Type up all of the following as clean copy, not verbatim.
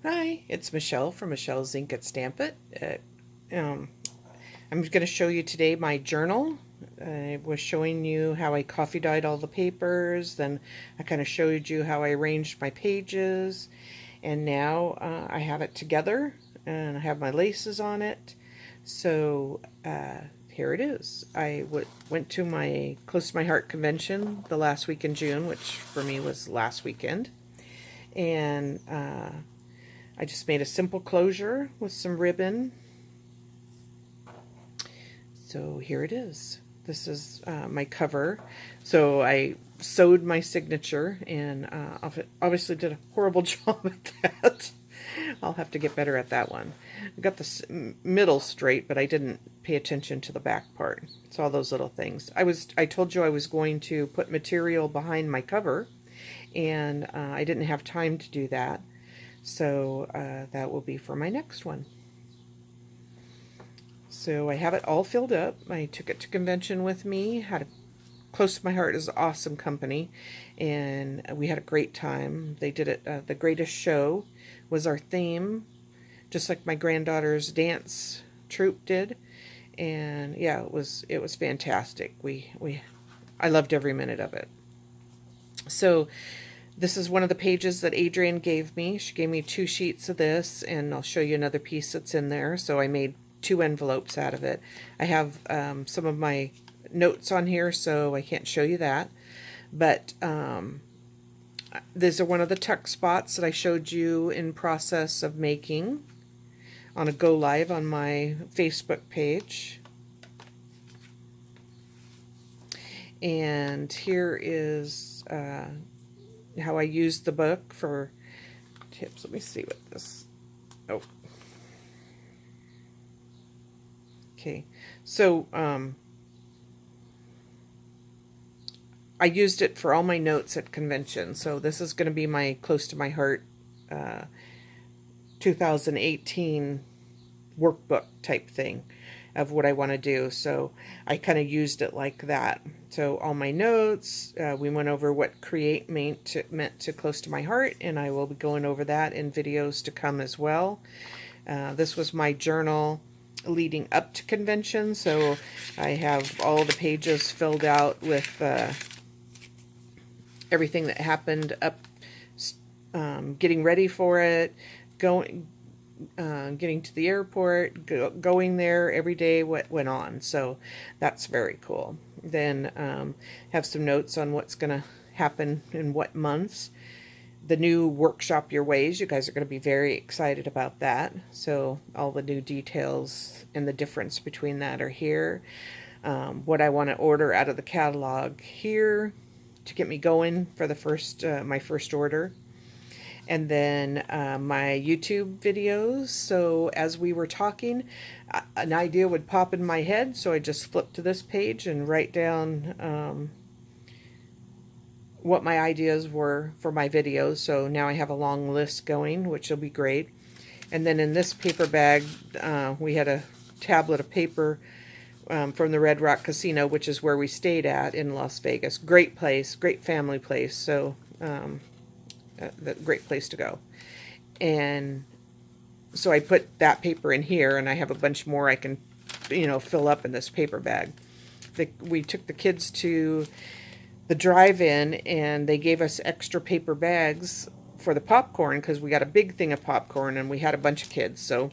Hi, it's Michelle from Michelle's Ink at Stamp It. Um, I'm going to show you today my journal. I was showing you how I coffee dyed all the papers, then I kind of showed you how I arranged my pages, and now I have it together and I have my laces on it. So here it is. I went to my Close to My Heart convention the last week in June, which for me was last weekend, and I just made a simple closure with some ribbon. So here it is. This is my cover. So I sewed my signature and obviously did a horrible job at that. I'll have to get better at that one. I got the middle straight, but I didn't pay attention to the back part. It's all those little things. I told you I was going to put material behind my cover, and I didn't have time to do that. So that will be for my next one. So I have it all filled up. I took it to convention with me. Close to My Heart is awesome company, and we had a great time. They did it. The Greatest Show was our theme, just like my granddaughter's dance troupe did. And yeah, it was fantastic. I loved every minute of it. So this is one of the pages that Adrienne gave me. She gave me 2 sheets of this, and I'll show you another piece that's in there. So I made 2 envelopes out of it. I have some of my notes on here, so I can't show you that. But these are one of the tuck spots that I showed you in process of making on a go live on my Facebook page. And here is how I used the book for tips. Let me see what this, oh. Okay, so I used it for all my notes at convention. So this is going to be my Close to My Heart 2018 workbook type thing of what I want to do. So I kind of used it like that. So all my notes, we went over what create meant to Close to My Heart, and I will be going over that in videos to come as well. This was my journal leading up to convention, so I have all the pages filled out with everything that happened up, getting ready for it, getting to the airport, going there every day, what went on. So that's very cool. Then have some notes on what's going to happen in what months. The new workshop Your Ways, you guys are going to be very excited about that. So all the new details and the difference between that are here. What I want to order out of the catalog here to get me going for the my first order. And then my YouTube videos. So as we were talking, an idea would pop in my head, so I just flip to this page and write down what my ideas were for my videos. So now I have a long list going, which will be great. And then in this paper bag, we had a tablet of paper from the Red Rock Casino, which is where we stayed at in Las Vegas. Great place, great family place. So great place to go. And so I put that paper in here, and I have a bunch more I can, fill up in this paper bag. We took the kids to the drive-in, and they gave us extra paper bags for the popcorn because we got a big thing of popcorn and we had a bunch of kids, so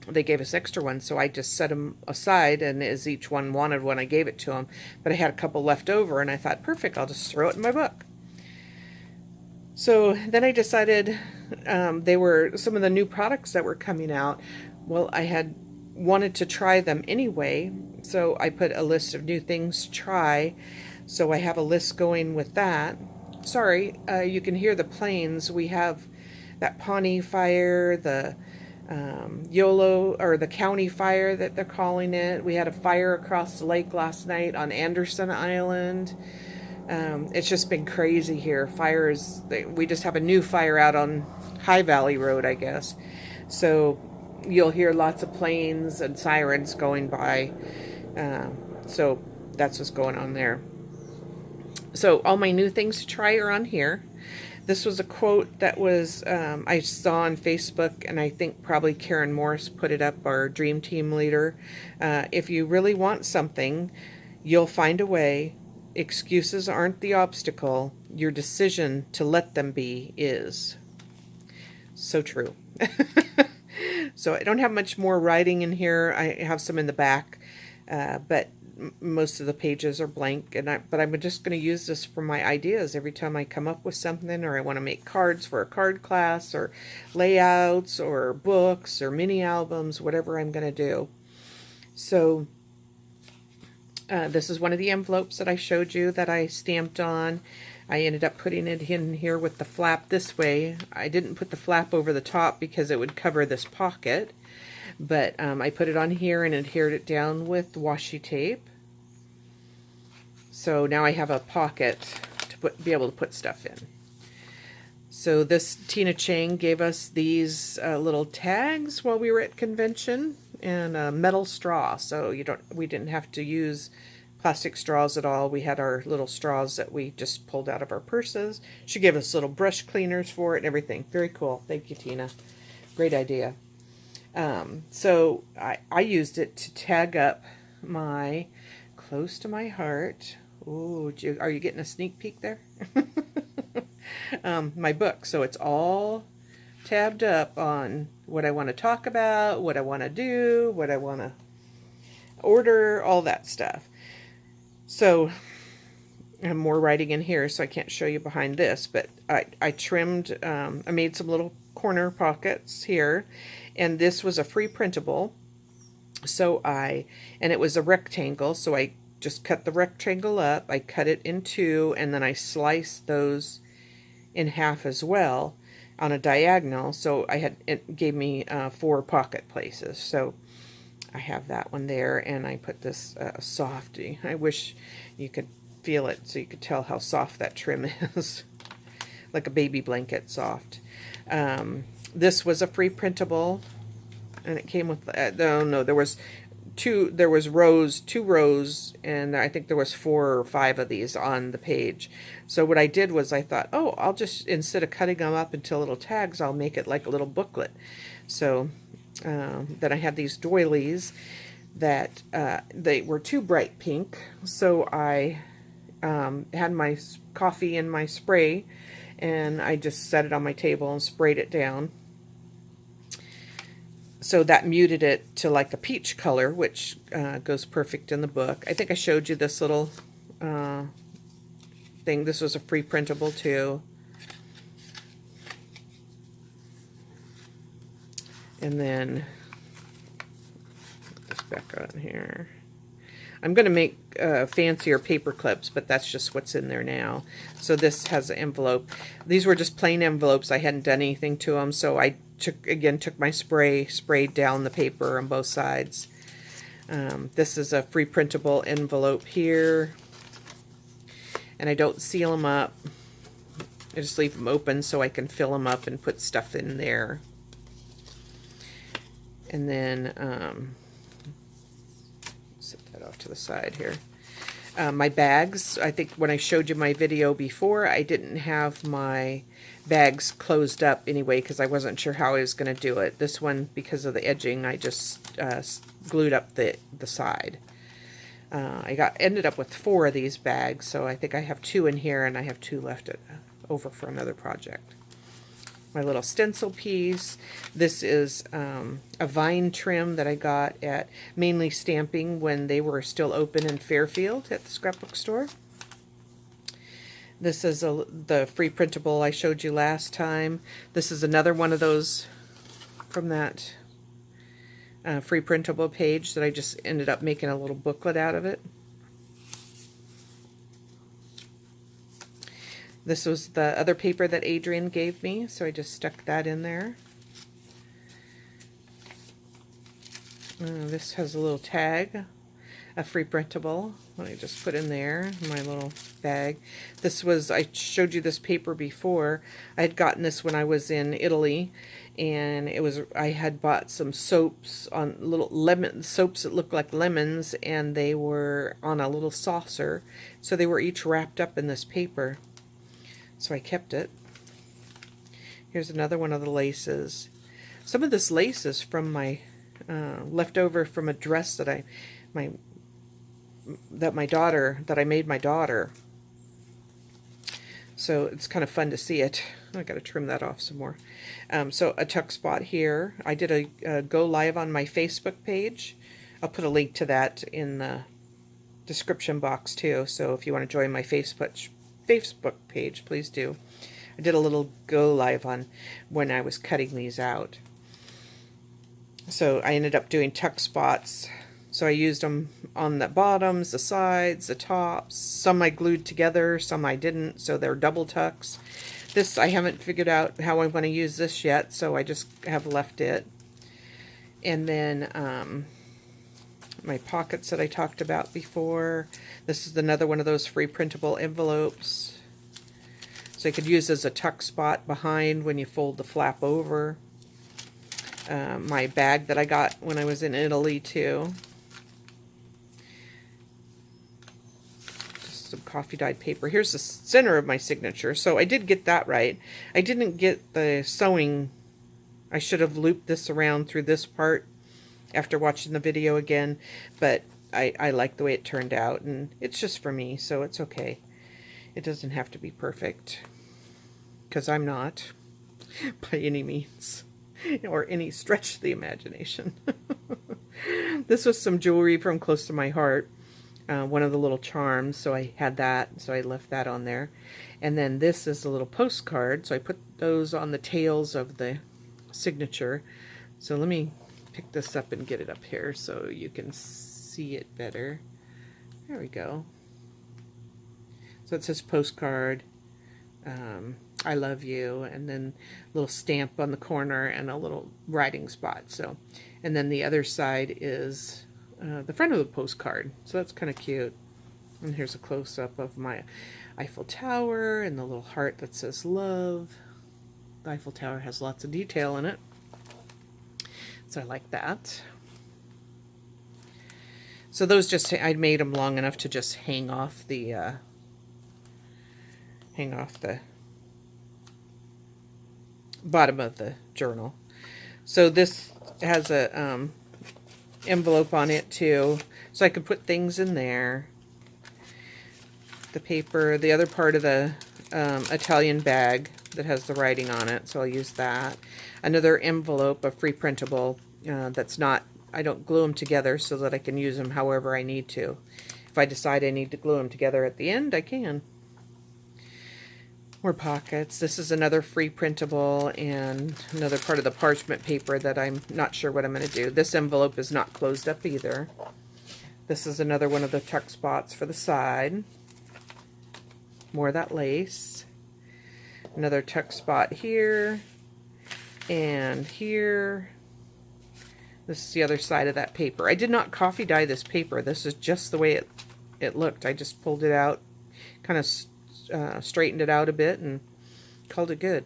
they gave us extra ones. So I just set them aside, and as each one wanted one, I gave it to them. But I had a couple left over, and I thought, perfect, I'll just throw it in my book. So then I decided they were some of the new products that were coming out. Well, I had wanted to try them anyway, so I put a list of new things to try. So I have a list going with that. Sorry, you can hear the planes. We have that Pawnee fire, the YOLO, or the county fire that they're calling it. We had a fire across the lake last night on Anderson Island. It's just been crazy here. Fires, we just have a new fire out on High Valley Road, I guess. So you'll hear lots of planes and sirens going by. So that's what's going on there. So all my new things to try are on here. This was a quote that was I saw on Facebook, and I think probably Karen Morris put it up, our Dream Team leader. If you really want something, you'll find a way. Excuses aren't the obstacle. Your decision to let them be is. So true. So I don't have much more writing in here. I have some in the back, but most of the pages are blank. But I'm just going to use this for my ideas every time I come up with something, or I want to make cards for a card class, or layouts, or books, or mini albums, whatever I'm going to do. So this is one of the envelopes that I showed you that I stamped on. I ended up putting it in here with the flap this way. I didn't put the flap over the top because it would cover this pocket, but I put it on here and adhered it down with washi tape. So now I have a pocket to be able to put stuff in. So this Tina Chang gave us these little tags while we were at convention, and a metal straw. So we didn't have to use plastic straws at all. We had our little straws that we just pulled out of our purses. She gave us little brush cleaners for it and everything. Very cool. Thank you, Tina. Great idea. So I used it to tag up my Close to My Heart. Ooh, are you getting a sneak peek there? My book. So it's all tabbed up on what I want to talk about, what I want to do, what I want to order, all that stuff. So I have more writing in here, so I can't show you behind this, but I trimmed, I made some little corner pockets here, and this was a free printable. So and it was a rectangle, so I just cut the rectangle up, I cut it in two, and then I sliced those in half as well on a diagonal. So it gave me 4 pocket places. So I have that one there, and I put this softy. I wish you could feel it so you could tell how soft that trim is. Like a baby blanket soft. This was a free printable, and it came with no, there was two rows, and I think there was 4 or 5 of these on the page. So what I did was I thought, oh, I'll just, instead of cutting them up into little tags, I'll make it like a little booklet. So then I had these doilies that they were too bright pink, so I had my coffee in my spray, and I just set it on my table and sprayed it down. So that muted it to like a peach color, which goes perfect in the book. I think I showed you this little thing. This was a free printable too. And then, this back on here. I'm going to make fancier paper clips, but that's just what's in there now. So this has an envelope. These were just plain envelopes. I hadn't done anything to them, so I took my sprayed down the paper on both sides. This is a free printable envelope here, and I don't seal them up. I just leave them open so I can fill them up and put stuff in there. And then set that off to the side here. My bags, I think when I showed you my video before, I didn't have my bags closed up anyway because I wasn't sure how I was going to do it. This one, because of the edging, I just glued up the side. I ended up with 4 of these bags, so I think I have 2 in here, and I have 2 left over for another project. My little stencil piece. This is a vine trim that I got at Mainly Stamping when they were still open in Fairfield at the scrapbook store. This is the free printable I showed you last time. This is another one of those from that free printable page that I just ended up making a little booklet out of it. This was the other paper that Adrian gave me, so I just stuck that in there. This has a little tag, a free printable. what I just put in there, in my little bag. This was, I showed you this paper before. I had gotten this when I was in Italy, and it was, I had bought some soaps, on little lemon soaps that looked like lemons, and they were on a little saucer, so they were each wrapped up in this paper. So I kept it. Here's another one of the laces. Some of this lace is from my leftover from a dress that I made my daughter. So it's kind of fun to see it. I got to trim that off some more. So a tuck spot here. I did a go live on my Facebook page. I'll put a link to that in the description box too. So if you want to join my Facebook page, please do. I did a little go live on when I was cutting these out. So I ended up doing tuck spots. So I used them on the bottoms, the sides, the tops. Some I glued together, some I didn't, so they're double tucks. This, I haven't figured out how I want to use this yet, so I just have left it. And then my pockets that I talked about before. This is another one of those free printable envelopes. So you could use as a tuck spot behind when you fold the flap over. My bag that I got when I was in Italy too. Just some coffee dyed paper. Here's the center of my signature. So I did get that right. I didn't get the sewing. I should have looped this around through this part after watching the video again, but I like the way it turned out, and it's just for me, so it's okay. It doesn't have to be perfect, because I'm not by any means. Or any stretch of the imagination. This was some jewelry from close to my heart. One of the little charms, so I had that, so I left that on there. And then this is a little postcard, so I put those on the tails of the signature. So let me pick this up and get it up here so you can see it better. There we go. So it says postcard. I love you, and then a little stamp on the corner and a little writing spot. So, and then the other side is the front of the postcard. So that's kind of cute. And here's a close-up of my Eiffel Tower and the little heart that says love. The Eiffel Tower has lots of detail in it, so I like that. So those just, I made them long enough to just hang off the bottom of the journal. So this has a envelope on it too, so I can put things in there. The paper, the other part of the Italian bag that has the writing on it, so I'll use that. Another envelope, a free printable, that's not, I don't glue them together so that I can use them however I need to. If I decide I need to glue them together at the end, I can. More pockets. This is another free printable and another part of the parchment paper that I'm not sure what I'm going to do. This envelope is not closed up either. This is another one of the tuck spots for the side. More of that lace. Another tuck spot here and here. This is the other side of that paper. I did not coffee dye this paper. This is just the way it looked. I just pulled it out, kind of straightened it out a bit and called it good.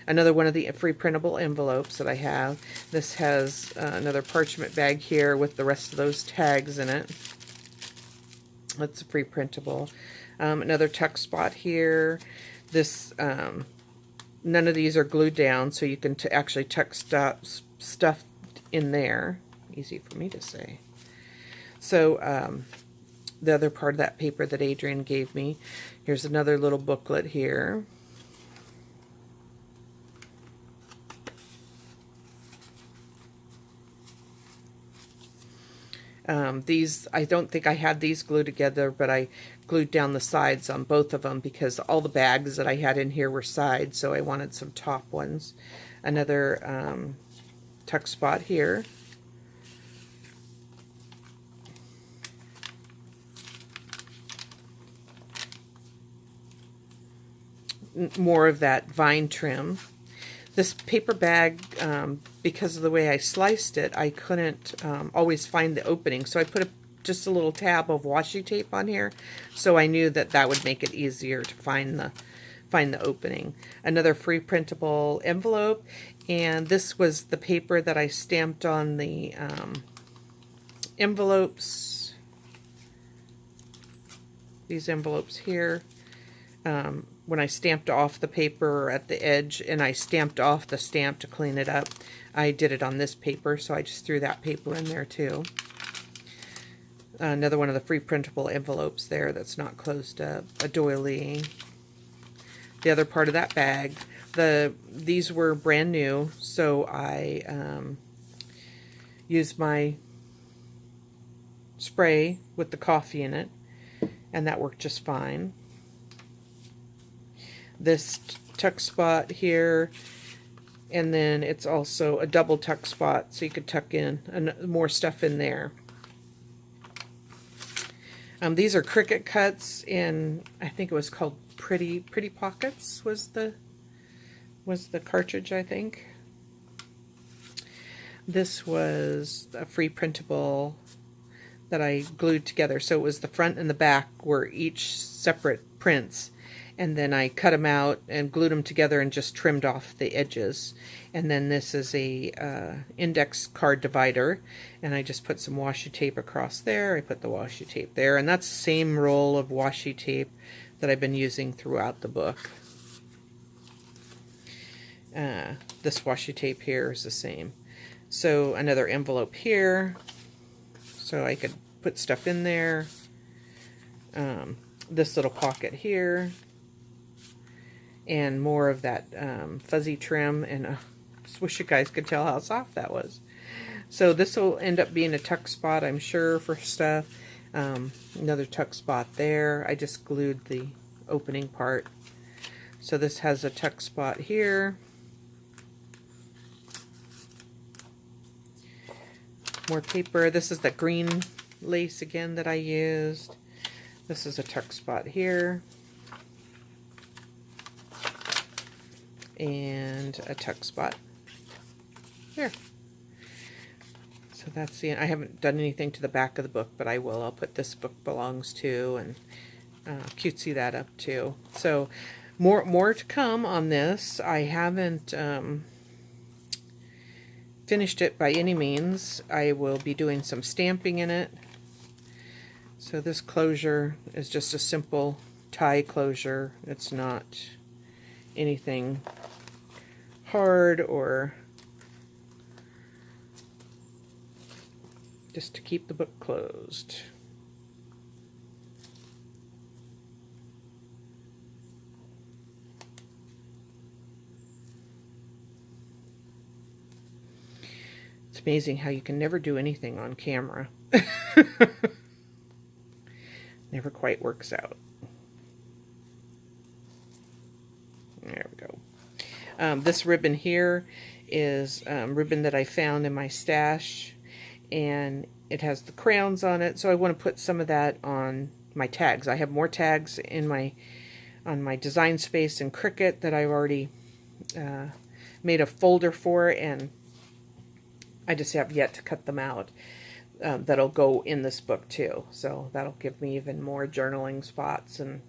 Another one of the free printable envelopes that I have. This has another parchment bag here with the rest of those tags in it. That's a free printable. Another tuck spot here. This none of these are glued down, so you can actually tuck stuff in there. Easy for me to say. So the other part of that paper that Adrian gave me. Here's another little booklet here. These, I don't think I had these glued together, but I glued down the sides on both of them because all the bags that I had in here were sides, so I wanted some top ones. Another tuck spot here. More of that vine trim. This paper bag, because of the way I sliced it, I couldn't always find the opening, so I put a just a little tab of washi tape on here, so I knew that that would make it easier to find the opening. Another free printable envelope, and this was the paper that I stamped on the envelopes. These envelopes here. When I stamped off the paper at the edge and I stamped off the stamp to clean it up, I did it on this paper, so I just threw that paper in there too. Another one of the free printable envelopes there that's not closed up. A doily. The other part of that bag. These were brand new, so I used my spray with the coffee in it, and that worked just fine. This tuck spot here, and then it's also a double tuck spot, so you could tuck in more stuff in there. These are Cricut cuts in, I think it was called Pretty Pockets was the cartridge, I think. This was a free printable that I glued together, so it was the front and the back were each separate prints, and then I cut them out and glued them together and just trimmed off the edges. And then this is a index card divider, and I just put some washi tape across there. I put the washi tape there, and that's the same roll of washi tape that I've been using throughout the book. This washi tape here is the same. So another envelope here, so I could put stuff in there. This little pocket here, and more of that fuzzy trim, and I just wish you guys could tell how soft that was. So this will end up being a tuck spot, I'm sure, for stuff. Another tuck spot there. I just glued the opening part. So this has a tuck spot here. More paper. This is the green lace again that I used. This is a tuck spot here. And a tuck spot here. So that's the, I haven't done anything to the back of the book, but I will. I'll put this book belongs to, and cutesy that up too. So more to come on this. I haven't finished it by any means. I will be doing some stamping in it. So this closure is just a simple tie closure. It's not anything hard, or just to keep the book closed. It's amazing how you can never do anything on camera. Never quite works out. There we go. This ribbon here is ribbon that I found in my stash, and it has the crayons on it, so I want to put some of that on my tags. I have more tags in on my Design Space and Cricut that I've already made a folder for, and I just have yet to cut them out. That'll go in this book too, so that'll give me even more journaling spots and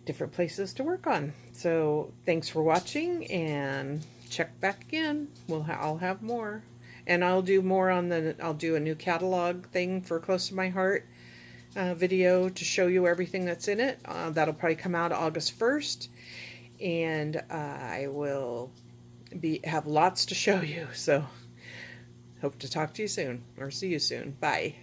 different places to work on. So thanks for watching, and check back again. I'll have more, and I'll do more on I'll do a new catalog thing for Close to My Heart video to show you everything that's in it. That'll probably come out August 1st, and I will have lots to show you. So hope to talk to you soon, or see you soon. Bye.